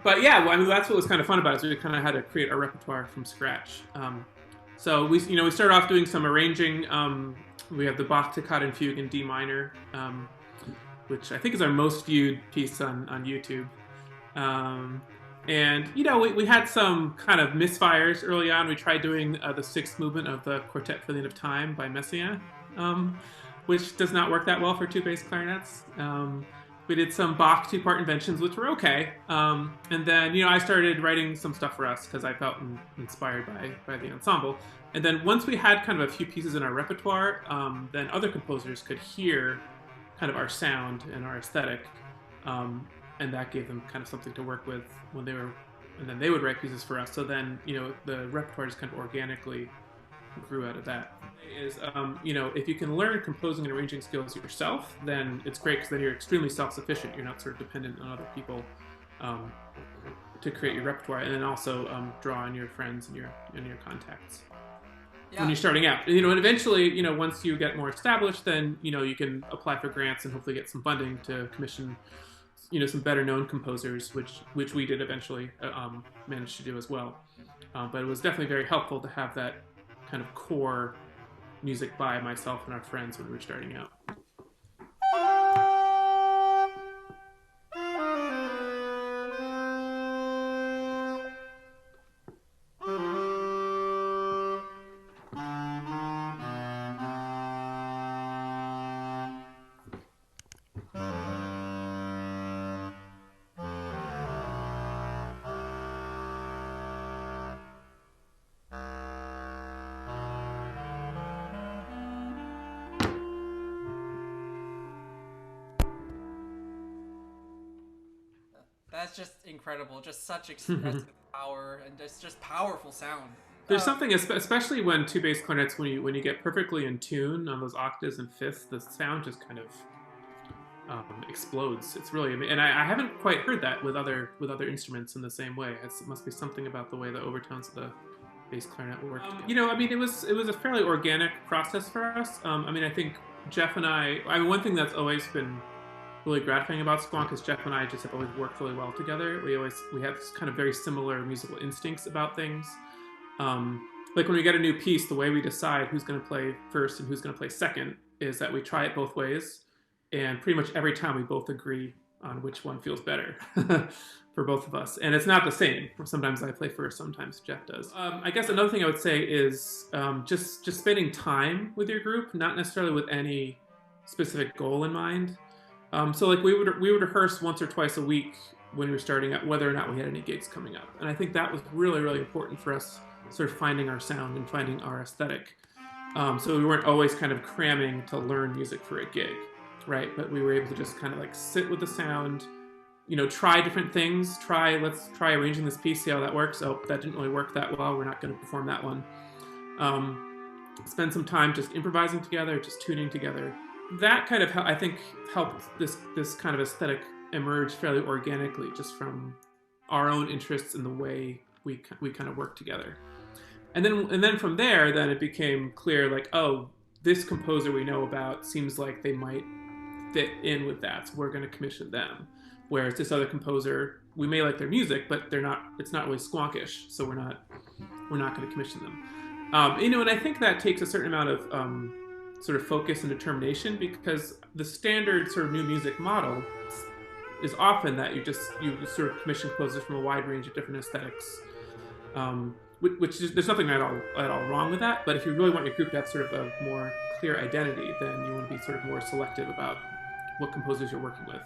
But yeah, well, I mean, that's what was kind of fun about it. So we kind of had to create our repertoire from scratch. So we started off doing some arranging. We have the Bach Toccata and Fugue in D minor, which I think is our most viewed piece on YouTube. And we had some kind of misfires early on. We tried doing the sixth movement of the Quartet for the End of Time by Messiaen, which does not work that well for two bass clarinets. We did some Bach two-part inventions, which were okay. And then, I started writing some stuff for us because I felt inspired by the ensemble. And then once we had kind of a few pieces in our repertoire, then other composers could hear kind of our sound and our aesthetic. And that gave them kind of something to work with and then they would write pieces for us. So then, the repertoire just kind of organically grew out of that. If you can learn composing and arranging skills yourself, then it's great because then you're extremely self-sufficient. You're not sort of dependent on other people to create your repertoire, and then also draw on your friends and your contacts. Yeah. When you're starting out, and eventually, once you get more established, then you can apply for grants and hopefully get some funding to commission some better known composers, which we did eventually manage to do as well. But it was definitely very helpful to have that kind of core music by myself and our friends when we were starting out. That's just incredible. Just such expressive power and just powerful sound. There's something, especially when two bass clarinets, when you get perfectly in tune on those octaves and fifths, the sound just kind of explodes. It's really amazing. And I haven't quite heard that with other instruments in the same way. It must be something about the way the overtones of the bass clarinet work. It was a fairly organic process for us. I think Jeff and one thing that's always been really gratifying about Sqwonk is Jeff and I just have always worked really well together. We have kind of very similar musical instincts about things. Like when we get a new piece, the way we decide who's going to play first and who's going to play second is that we try it both ways, and pretty much every time we both agree on which one feels better for both of us. And it's not the same. Sometimes I play first, sometimes Jeff does. I guess another thing I would say is just spending time with your group, not necessarily with any specific goal in mind. So like we would rehearse once or twice a week when we were starting out, whether or not we had any gigs coming up. And I think that was really, really important for us, sort of finding our sound and finding our aesthetic. So we weren't always kind of cramming to learn music for a gig, right? But we were able to just kind of like sit with the sound, try different things. Let's try arranging this piece, see how that works. Oh, that didn't really work that well. We're not going to perform that one. Spend some time just improvising together, just tuning together. That kind of, I think, helped this kind of aesthetic emerge fairly organically, just from our own interests in the way we kind of work together. And then from there, then it became clear, like, oh, this composer we know about seems like they might fit in with that, so we're going to commission them. Whereas this other composer, we may like their music, but it's not really Sqwonkish, so we're not going to commission them. And I think that takes a certain amount of sort of focus and determination, because the standard sort of new music model is often that you sort of commission composers from a wide range of different aesthetics, which is, there's nothing at all wrong with that. But if you really want your group to have sort of a more clear identity, then you want to be sort of more selective about what composers you're working with.